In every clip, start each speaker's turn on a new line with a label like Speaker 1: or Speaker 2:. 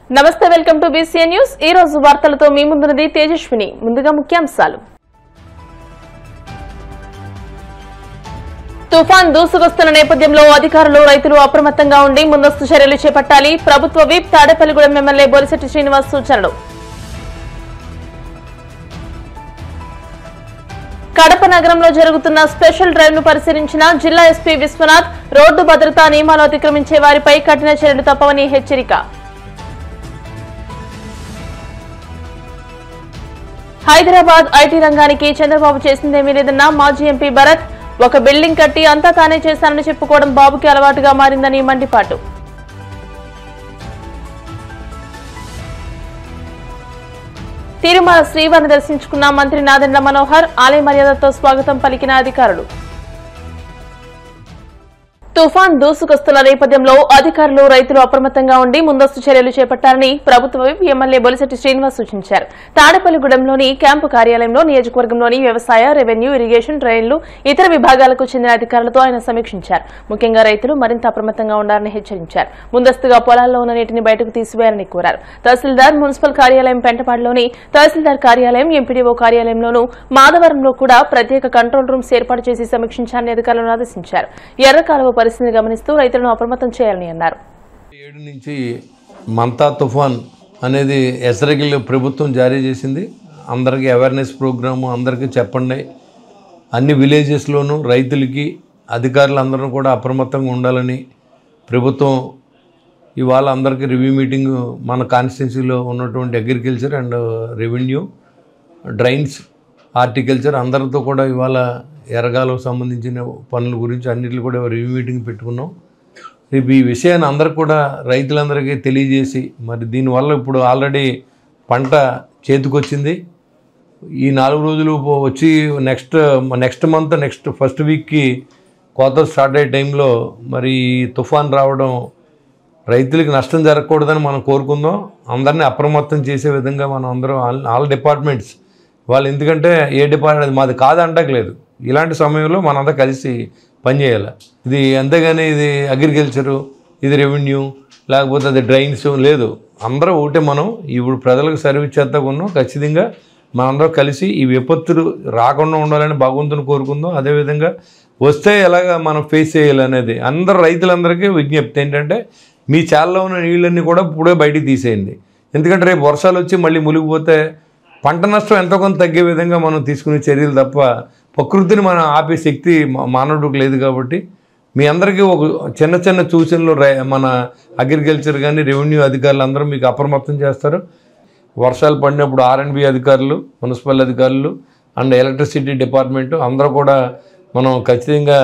Speaker 1: నమస్తే welcome to BCN news. ఈ రోజు వార్తలతో మీ ముందున్నది తేజస్విని। ముందుగా ముఖ్యాంశాలు। తుఫాన్ దూసుకొస్తున్న నేపథ్యంలో అధికారులు రైతులు అప్రమత్తంగా ఉండి ముందస్తు చర్యలు చేపట్టాలి। ప్రభుత్వ విప్ తాడేపల్లిగూడెం ఎమ్మెల్యే బొలిశెట్టి శ్రీనివాస్ సూచనలు। కడప నగరంలో జరుగుతున్న స్పెషల్ డ్రైవ్ ను పరిశీలించిన జిల్లా ఎస్పీ విశ్వనాథ్, రోడ్డు భద్రతా నియమాలు అతిక్రమించే వారిపై కఠిన చర్యలు తప్పవని హెచ్చరిక। హైదరాబాద్ ఐటీ రంగానికి చంద్రబాబు చేసిందేమీ లేదన్న మాజీ ఎంపీ భరత్, ఒక బిల్డింగ్ కట్టి అంతా తానే చేశానని చెప్పుకోవడం బాబుకి అలవాటుగా మారిందని మండిపాటు। తిరుమల శ్రీవారిని దర్శించుకున్న మంత్రి నాదెండ్ల మనోహర్, ఆలయ మర్యాదతో స్వాగతం పలికిన అధికారులు। తుఫాన్ దూసుకొస్తున్న నేపథ్యంలో అధికారులు రైతులు అప్రమత్తంగా ఉండి ముందస్తు చర్యలు చేపట్టాలని ప్రభుత్వ విప్ ఎమ్మెల్యే బొలిశెట్టి శ్రీనివాస్ సూచించారు। తాడేపల్లిగూడెంలోని క్యాంపు కార్యాలయంలో నియోజకవర్గంలోని వ్యవసాయ, రెవెన్యూ, ఇరిగేషన్, డ్రైన్లు, ఇతర విభాగాలకు చెందిన అధికారులతో ఆయన సమీక్షించారు। ముఖ్యంగా రైతులు మరింత అప్రమత్తంగా ఉండాలని హెచ్చరించారు। ముందస్తుగా పొలాల్లో ఉన్న నీటిని బయటకు తీసివేయాలని కోరారు। తహసీల్దార్, మున్సిపల్ కార్యాలయం పెంటపాడులోని తహసీల్దార్ కార్యాలయం, ఎంపీడీఓ కార్యాలయంలోనూ మాధవరంలో కూడా ప్రత్యేక కంట్రోల్ రూమ్స్ ఏర్పాటు చేసి సమీక్షించాలని అధికారులను ఆదేశించారు। ఎర్రకాలువ పరిస్థితిని గమనిస్తూ రైతులను అప్రమత్తం చేయాలని అన్నారు।
Speaker 2: 7 నుంచి మంతా తుఫాన్ అనేది ఎసరగిల్లు ప్రభుత్వం జారీ చేసింది। అందరికీ అవేర్నెస్ ప్రోగ్రాము అందరికీ చెప్పండి, అన్ని విలేజెస్లోనూ రైతులకి అధికారులందరూ కూడా అప్రమత్తంగా ఉండాలని ప్రభుత్వం ఇవాళ అందరికీ రివ్యూ మీటింగ్ మన కాన్స్టిట్యున్సీలో ఉన్నటువంటి agriculture and revenue, drains, horticulture అందరితో కూడా ఇవాళ ఎరగాలకు సంబంధించిన పనుల గురించి అన్నింటిలో కూడా రివ్యూ మీటింగ్ పెట్టుకున్నాం। రేపు ఈ విషయాన్ని అందరికి కూడా రైతులందరికీ తెలియజేసి, మరి దీనివల్ల ఇప్పుడు ఆల్రెడీ పంట చేతికొచ్చింది। ఈ 4 రోజులు వచ్చి నెక్స్ట్ మంత్ ఫస్ట్ వీక్కి కోత స్టార్ట్ అయ్యే టైంలో మరి తుఫాన్ రావడం రైతులకి నష్టం జరగకూడదని మనం కోరుకుందాం। అందరినీ అప్రమత్తం చేసే విధంగా మనం అందరం ఆల్ డిపార్ట్మెంట్స్ వాళ్ళు, ఎందుకంటే ఏ డిపార్ట్మెంట్ మాది కాదంటలేదు, ఇలాంటి సమయంలో మనంతా కలిసి పనిచేయాలి। ఇది అంతేగాని ఇది అగ్రికల్చరు, ఇది రెవెన్యూ, లేకపోతే అది డ్రైన్స్ లేదు, అందరూ ఒకటే। మనం ఇప్పుడు ప్రజలకు సర్వీస్ చేస్తా ఉన్నాం। ఖచ్చితంగా మనందరం కలిసి ఈ విపత్తులు రాకుండా ఉండాలని భగవంతుని కోరుకుందాం। అదేవిధంగా వస్తే ఎలాగ మనం ఫేస్ చేయాలనేది అందరు రైతులందరికీ విజ్ఞప్తి ఏంటంటే, మీ చాలలో ఉన్న నీళ్ళన్నీ కూడా ఇప్పుడే బయటికి తీసేయండి। ఎందుకంటే రేపు వర్షాలు వచ్చి మళ్ళీ మునిగిపోతే పంట నష్టం ఎంతో కొంత తగ్గే విధంగా మనం తీసుకునే చర్యలు తప్ప ప్రకృతిని మనం ఆపే శక్తి మానవుడికి లేదు। కాబట్టి మీ అందరికీ ఒక చిన్న సూచనలు మన అగ్రికల్చర్ కానీ రెవెన్యూ అధికారులు అందరూ మీకు అప్రమత్తం చేస్తారు। వర్షాలు పడినప్పుడు R&B అధికారులు, మున్సిపల్ అధికారులు అండ్ ఎలక్ట్రిసిటీ డిపార్ట్మెంటు అందరూ కూడా మనం ఖచ్చితంగా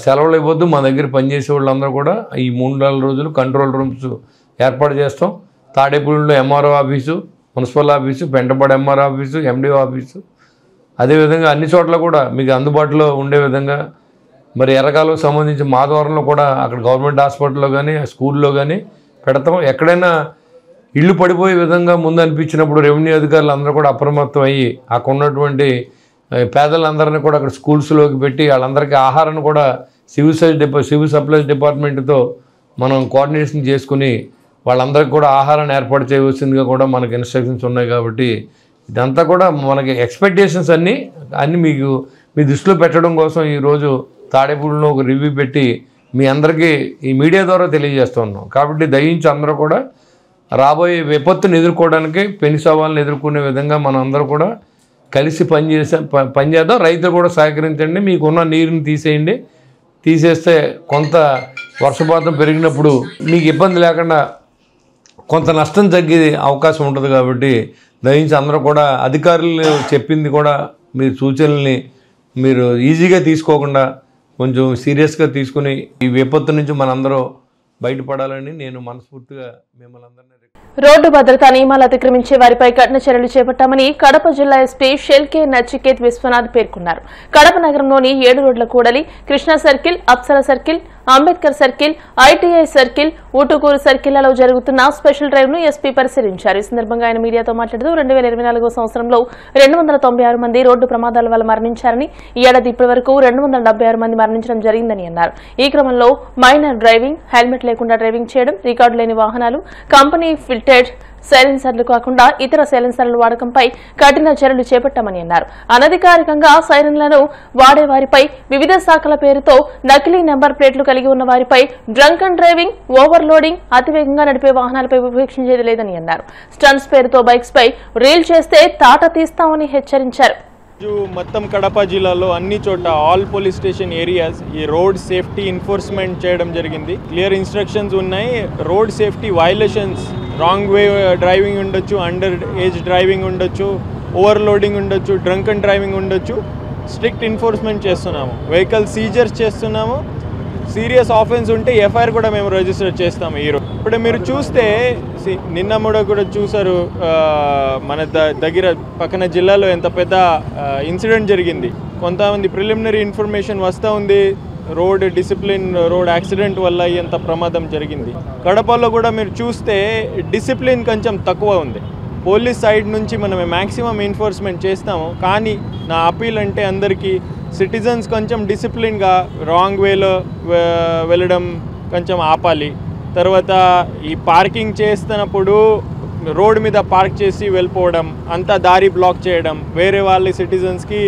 Speaker 2: సెలవులు ఇవ్వద్దు, మా దగ్గర పనిచేసే వాళ్ళందరూ కూడా ఈ 3-4 రోజులు కంట్రోల్ రూమ్స్ ఏర్పాటు చేస్తాం। తాడేపల్లిలో MRO office, municipal office, Pentapadu MRO office, MDO office, అదేవిధంగా అన్ని చోట్ల కూడా మీకు అందుబాటులో ఉండే విధంగా మరి ఎర్రకాలకు సంబంధించి మాధవరంలో కూడా అక్కడ గవర్నమెంట్ హాస్పిటల్లో కానీ స్కూల్లో కానీ పెడతాం। ఎక్కడైనా ఇళ్ళు పడిపోయే విధంగా ముందు అనిపించినప్పుడు రెవెన్యూ అధికారులు అందరూ కూడా అప్రమత్తం అయ్యి అక్కడ ఉన్నటువంటి పేదలందరినీ కూడా అక్కడ స్కూల్స్లోకి పెట్టి వాళ్ళందరికీ ఆహారాన్ని కూడా సివిల్ సప్లైస్ డిపార్ట్మెంట్తో మనం కోఆర్డినేషన్ చేసుకుని వాళ్ళందరికీ కూడా ఆహారాన్ని ఏర్పాటు చేయవలసిందిగా కూడా మనకి ఇన్స్ట్రక్షన్స్ ఉన్నాయి। కాబట్టి ఇదంతా కూడా మనకి ఎక్స్పెక్టేషన్స్ అన్నీ మీకు మీ దృష్టిలో పెట్టడం కోసం ఈరోజు తాడేపూడిలో ఒక రివ్యూ పెట్టి మీ అందరికీ ఈ మీడియా ద్వారా తెలియజేస్తున్నాం। కాబట్టి దయించి అందరూ కూడా రాబోయే విపత్తును ఎదుర్కోవడానికి, పెను సవాళ్ళను ఎదుర్కొనే విధంగా మనం అందరూ కూడా కలిసి పనిచేద్దాం। రైతులు కూడా సహకరించండి, మీకున్న నీరుని తీసేస్తే కొంత వర్షపాతం పెరిగినప్పుడు మీకు ఇబ్బంది లేకుండా కొంత నష్టం తగ్గే అవకాశం ఉంటుంది। కాబట్టి దయించి అందరూ కూడా అధికారులు చెప్పింది కూడా మీరు సూచనల్ని మీరు ఈజీగా తీసుకోకుండా కొంచెం సీరియస్గా తీసుకుని ఈ విపత్తు నుంచి మనందరూ బయటపడాలని నేను మనస్ఫూర్తిగా మిమ్మల్ని అందరినీ
Speaker 1: రోడ్డు భద్రతా నియమాలు అతిక్రమించే వారిపై కఠిన చర్యలు చేపట్టామని కడప జిల్లా ఎస్పీ షెల్కే నచికేత్ విశ్వనాథ్ పేర్కొన్నారు। కడప నగరంలోని 7 రోడ్ల కూడలి, Krishna circle, Apsara circle, Ambedkar circle, ITI circle, Utukuru సర్కిళ్లలో జరుగుతున్న స్పెషల్ డ్రైవ్ ను ఎస్పీ పరిశీలించారు। ఈ సందర్భంగా ఆయన మీడియాతో మాట్లాడుతూ 2024 సంవత్సరంలో 296 మంది రోడ్డు ప్రమాదాల వల్ల మరణించారని, ఈ ఏడాది ఇప్పటి వరకు 276 మంది మరణించడం జరిగిందని అన్నారు। ఈ క్రమంలో మైనర్ డ్రైవింగ్, హెల్మెట్ లేకుండా డ్రైవింగ్ చేయడం, రికార్డు లేని వాహనాలు, కంపెనీ ఫిల్టెడ్ సైలెన్సర్లు కాకుండా ఇతర సైలెన్సర్ల వాడకంపై కఠిన చర్యలు చేపట్టామని అన్నారు. అనధికారికంగా సైరన్లను వాడేవారిపై, వివిధ శాఖల పేరుతో నకిలీ నెంబర్ ప్లేట్లు కలిగి ఉన్న వారిపై, డ్రంక్ అండ్ డ్రైవింగ్, ఓవర్లోడింగ్, అతివేగంగా నడిపే వాహనాలపై ఉపేక్షించేది లేదని అన్నారు. స్టంట్స్ పేరుతో బైక్స్ పై రీల్ చేస్తే తాట తీస్తామని హెచ్చరించారు.
Speaker 3: మొత్తం కడప జిల్లాలో అన్ని చోట ఆల్ పోలీస్ స్టేషన్ ఏరియాస్ ఈ రోడ్ సేఫ్టీ ఎన్ఫోర్స్మెంట్ చేయడం జరిగింది. క్లియర్ ఇన్స్ట్రక్షన్స్ ఉన్నాయి. Road safety violations, wrong way driving ఉండొచ్చు, అండర్ ఏజ్ డ్రైవింగ్ ఉండొచ్చు, ఓవర్లోడింగ్ ఉండొచ్చు, డ్రంక్ అండ్ డ్రైవింగ్ ఉండొచ్చు. స్ట్రిక్ట్ ఎన్ఫోర్స్మెంట్ చేస్తున్నాము. వెహికల్ సీజర్స్ చేస్తున్నాము. సీరియస్ ఆఫెన్స్ ఉంటే ఎఫ్ఐఆర్ కూడా మేము రిజిస్టర్ చేస్తాము. ఈరోజు ఇప్పుడు మీరు చూస్తే నిన్న కూడా చూసారు, మన దగ్గర పక్కన జిల్లాలో ఎంత పెద్ద ఇన్సిడెంట్ జరిగింది. కొంతమంది ప్రిలిమినరీ ఇన్ఫర్మేషన్ వస్తూ ఉంది, రోడ్ డిసిప్లిన్, రోడ్ యాక్సిడెంట్ వల్ల ఎంత ప్రమాదం జరిగింది. కడపలో కూడా మీరు చూస్తే డిసిప్లిన్ కొంచెం తక్కువ ఉంది. పోలీస్ సైడ్ నుంచి మనం మ్యాక్సిమం ఎన్ఫోర్స్మెంట్ చేస్తాము. కానీ నా అపీల్ అంటే అందరికీ సిటిజన్స్ కొంచెం డిసిప్లిన్గా రాంగ్ వేలో వెళ్ళడం కొంచెం ఆపాలి. తర్వాత ఈ పార్కింగ్ చేస్తున్నప్పుడు రోడ్ మీద పార్క్ చేసి వెళ్ళిపోవడం, అంతా దారి బ్లాక్ చేయడం, వేరే వాళ్ళ సిటిజన్స్కి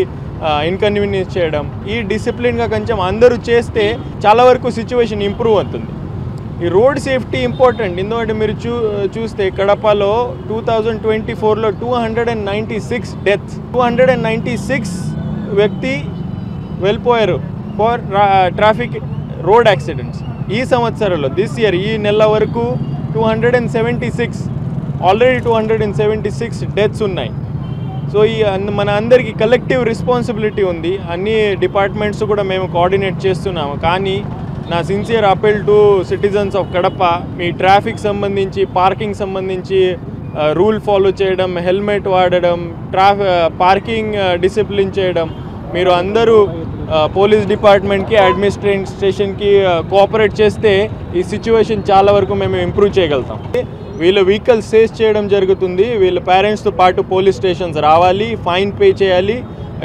Speaker 3: ఇన్కన్వీనియన్స్ చేయడం, ఈ డిసిప్లిన్గా కొంచెం అందరూ చేస్తే చాలా వరకు సిచ్యువేషన్ ఇంప్రూవ్ అవుతుంది. ఈ రోడ్ సేఫ్టీ ఇంపార్టెంట్. ఎందుకంటే మీరు చూస్తే కడపలో 2024లో 296 డెత్స్, 296 వ్యక్తి వెళ్ళిపోయారు ఫర్ ట్రాఫిక్ రోడ్ యాక్సిడెంట్స్. ఈ సంవత్సరంలో దిస్ ఇయర్ ఈ నెల వరకు 276, ఆల్రెడీ 276 డెత్స్ ఉన్నాయి. సో ఈ మన అందరికీ కలెక్టివ్ రెస్పాన్సిబిలిటీ ఉంది. అన్ని డిపార్ట్మెంట్స్ కూడా మేము కోఆర్డినేట్ చేస్తున్నాము. కానీ నా sincere appeal to citizens of Kadapa, me traffic సంబంధించి, పార్కింగ్ సంబంధించి రూల్ ఫాలో చేయడం, హెల్మెట్ వాడడం, పార్కింగ్ డిసిప్లిన్ చేయడం, మీరు అందరూ పోలీస్ డిపార్ట్మెంట్కి, అడ్మినిస్ట్రేషన్కి కోఆపరేట్ చేస్తే ఈ సిచ్యువేషన్ చాలా వరకు మేము ఇంప్రూవ్ చేయగలుగుతాం. వీళ్ళ వెహికల్ సేజ్ చేయడం జరుగుతుంది. వీళ్ళ పేరెంట్స్తో పాటు పోలీస్ స్టేషన్స్ రావాలి, ఫైన్ పే చేయాలి.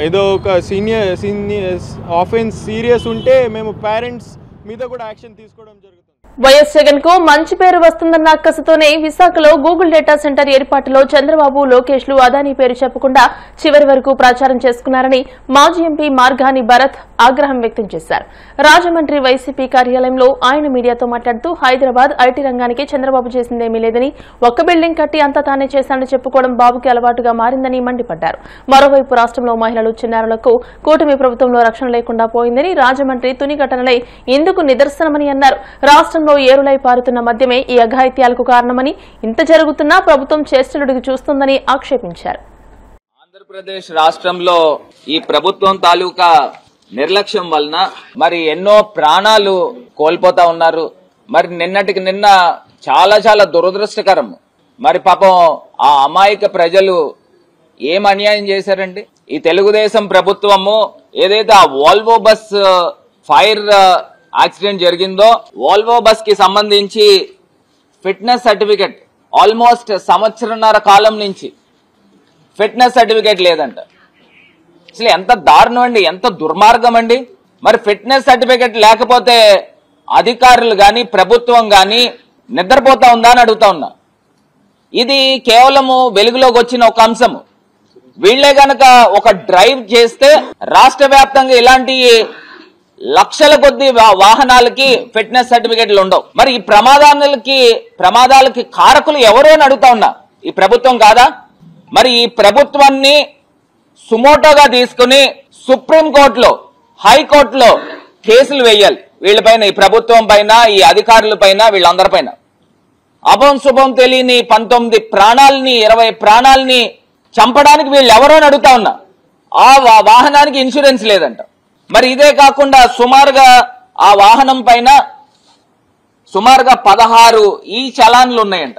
Speaker 3: ఏదో ఒక సీనియర్ ఆఫెన్స్ సీరియస్ ఉంటే మేము పేరెంట్స్ మీద కూడా యాక్షన్ తీసుకోవడం జరుగుతుంది.
Speaker 1: వైఎస్ జగన్ కు మంచి పేరు వస్తుందన్న అక్కసుతోనే విశాఖలో గూగుల్ డేటా సెంటర్ ఏర్పాటులో చంద్రబాబు, లోకేష్లు అదానీ పేరు చెప్పకుండా చివరి వరకు ప్రచారం చేసుకున్నారని మాజీ ఎంపీ మార్గాని భరత్ ఆగ్రహం వ్యక్తం చేశారు. రాజమండ్రి వైసీపీ కార్యాలయంలో ఆయన మీడియాతో మాట్లాడుతూ హైదరాబాద్ ఐటీ రంగానికి చంద్రబాబు చేసిందేమీ లేదని, ఒక్క బిల్డింగ్ కట్టి అంతా తానే చేశానని చెప్పుకోవడం బాబుకి అలవాటుగా మారిందని మండిపడ్డారు. మరోవైపు రాష్ట్రంలో మహిళలు, చిన్నారులకు కూటమి ప్రభుత్వంలో రక్షణ లేకుండా పోయిందని, రాజమండ్రి తుని ఘటనలే ఇందుకు నిదర్శనమని అన్నారు. రాష్ట్రంలో ఏరులై పారుతున్న మద్యమే ఈ అఘాయిత్యాలకు కారణమని, ఇంత జరుగుతున్నా ప్రభుత్వం చేష్టలుడికి చూస్తుందని ఆక్షేపించారు.
Speaker 4: ఆంధ్రప్రదేశ్ రాష్ట్రంలో ఈ ప్రభుత్వం తాలూకా నిర్లక్ష్యం వలన మరి ఎన్నో ప్రాణాలు కోల్పోతా ఉన్నారు. మరి నిన్నటికి నిన్న చాలా దురదృష్టకరం. మరి పాపం ఆ అమాయక ప్రజలు ఏం అన్యాయం చేశారండి. ఈ తెలుగుదేశం ప్రభుత్వము ఏదైతే ఆ వాల్వో బస్ ఫైర్ యాక్సిడెంట్ జరిగిందో, వాల్వో బస్ కి సంబంధించి ఫిట్నెస్ సర్టిఫికెట్ ఆల్మోస్ట్ సంవత్సరన్నర కాలం నుంచి ఫిట్నెస్ సర్టిఫికేట్ లేదంట. అసలు ఎంత దారుణం అండి, ఎంత దుర్మార్గం అండి. మరి ఫిట్నెస్ సర్టిఫికేట్ లేకపోతే అధికారులు గాని, ప్రభుత్వం గాని నిద్రపోతా ఉందా అని అడుగుతా ఉన్నా. ఇది కేవలము వెలుగులోకి వచ్చిన ఒక అంశము. వీళ్లే గనక ఒక డ్రైవ్ చేస్తే రాష్ట్ర వ్యాప్తంగా ఇలాంటి లక్షల కొద్ది వాహనాలకి ఫిట్నెస్ సర్టిఫికేట్లు ఉండవు. మరి ఈ ప్రమాదాలకి కారకులు ఎవరు అని అడుగుతా ఉన్నా. ఈ ప్రభుత్వం కాదా? మరి ఈ ప్రభుత్వాన్ని సుమోటోగా తీసుకుని సుప్రీంకోర్టులో, హైకోర్టులో కేసులు వేయాలి వీళ్ళపైన, ఈ ప్రభుత్వం పైన, ఈ అధికారుల పైన, వీళ్ళందరిపైన. అభం శుభం తెలియని 19 ప్రాణాలని, 20 ప్రాణాలని చంపడానికి వీళ్ళు ఎవరో అని అడుగుతా ఉన్నా. ఆ వాహనానికి ఇన్సూరెన్స్ లేదంట. మరి ఇదే కాకుండా సుమారుగా ఆ వాహనం పైన సుమారుగా 16 ఈ చలాన్లు ఉన్నాయంట.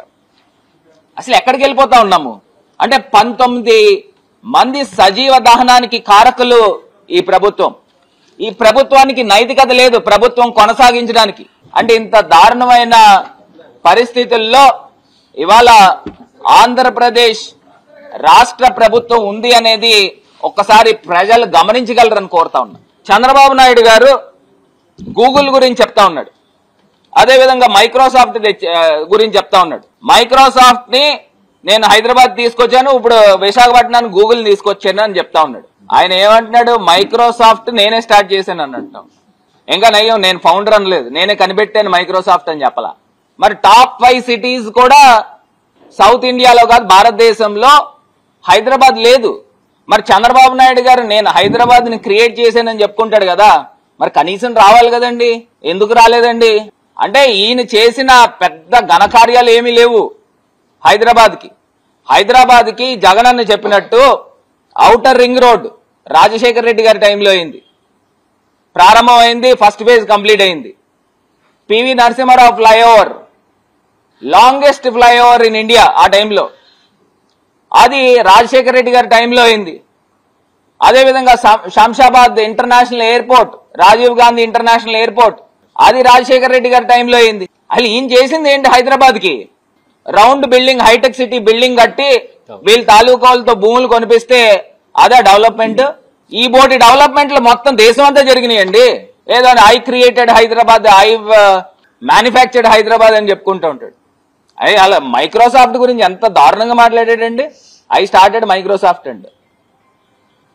Speaker 4: అసలు ఎక్కడికి వెళ్ళిపోతా ఉన్నాము అంటే 19 మంది సజీవ దహనానికి కారకులు ఈ ప్రభుత్వం. ఈ ప్రభుత్వానికి నైతికత లేదు ప్రభుత్వం కొనసాగించడానికి. అంటే ఇంత దారుణమైన పరిస్థితుల్లో ఇవాళ ఆంధ్రప్రదేశ్ రాష్ట్ర ప్రభుత్వం ఉంది అనేది ఒక్కసారి ప్రజలు గమనించగలరని కోరుతా ఉన్నా. చంద్రబాబు నాయుడు గారు గూగుల్ గురించి చెప్తా ఉన్నాడు. అదేవిధంగా మైక్రోసాఫ్ట్ గురించి చెప్తా ఉన్నాడు. మైక్రోసాఫ్ట్ ని నేను హైదరాబాద్ తీసుకొచ్చాను, ఇప్పుడు విశాఖపట్నాన్ని గూగుల్ తీసుకొచ్చాను అని చెప్తా ఉన్నాడు. ఆయన ఏమంటున్నాడు, మైక్రోసాఫ్ట్ నేనే స్టార్ట్ చేశాను అన్నట్టు. ఇంకా నయ్యం, నేను ఫౌండర్ అనలేదు, నేనే కనిపెట్టాను మైక్రోసాఫ్ట్ అని చెప్పలా. మరి టాప్ 5 సిటీస్ కూడా సౌత్ ఇండియాలో కాదు భారతదేశంలో హైదరాబాద్ లేదు. మరి చంద్రబాబు నాయుడు గారు నేను హైదరాబాద్ ని క్రియేట్ చేశానని చెప్పుకుంటాడు కదా, మరి కనీసం రావాలి కదండి, ఎందుకు రాలేదండి? అంటే ఈయన చేసిన పెద్ద ఘనకార్యాలు ఏమీ లేవు హైదరాబాద్ కి జగనన్న చెప్పినట్టు outer ring road Rajasekhar Reddy గారి టైంలో అయింది, ప్రారంభమైంది, ఫస్ట్ ఫేజ్ కంప్లీట్ అయింది. PV Narasimha Rao flyover, longest flyover in India ఆ టైంలో, అది రాజశేఖర్ రెడ్డి గారి టైంలో అయింది. అదేవిధంగా Shamshabad international airport, Rajiv Gandhi international airport, అది రాజశేఖర్ రెడ్డి గారి టైంలో అయింది. అసలు ఈయన చేసింది ఏంటి? హైదరాబాద్ కి round building, hitech city building కట్టి వీళ్ళ తాలూకాలతో భూములు కొనిపిస్తే అదే డెవలప్మెంట్? ఈ బోటి డెవలప్మెంట్లు మొత్తం దేశం అంతా జరిగినాయండి. ఏదో I created Hyderabad, I manufactured Hyderabad అని చెప్పుకుంటూ ఉంటాడు. అలా మైక్రోసాఫ్ట్ గురించి ఎంత దారుణంగా మాట్లాడాడండి. ఐ స్టార్టెడ్ మైక్రోసాఫ్ట్ అండి.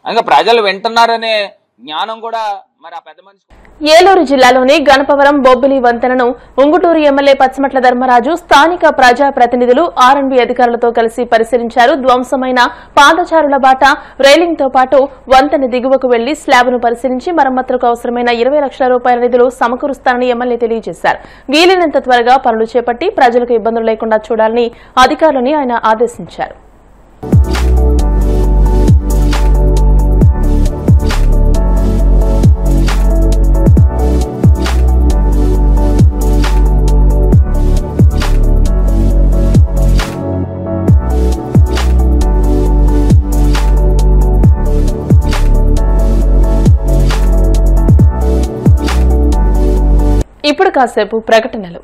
Speaker 4: ఇంకా ప్రజలు వింటున్నారనే జ్ఞానం కూడా మరి ఆ పెద్ద మనిషి.
Speaker 1: ఏలూరు జిల్లాలోని గణపవరం బొబ్బిలి వంతెనను ఉంగుటూరు ఎమ్మెల్యే పచ్చమట్ల ధర్మరాజు స్థానిక ప్రజాప్రతినిధులు ఆర్ఎండ్బి అధికారులతో కలిసి పరిశీలించారు. ధ్వంసమైన పాదచారుల బాట, రైలింగ్ తో పాటు వంతెన దిగువకు వెళ్లి స్లాబ్ను పరిశీలించి మరమ్మతులకు అవసరమైన 20 లక్షల రూపాయల నిధులు సమకూరుస్తారని ఎమ్మెల్యే తెలియజేశారు. వీలైనంత త్వరగా పనులు చేపట్టి ప్రజలకు ఇబ్బందులు లేకుండా చూడాలని అధికారులని ఆయన ఆదేశించారు. ఇప్పుడు కాసేపు ప్రకటనలు.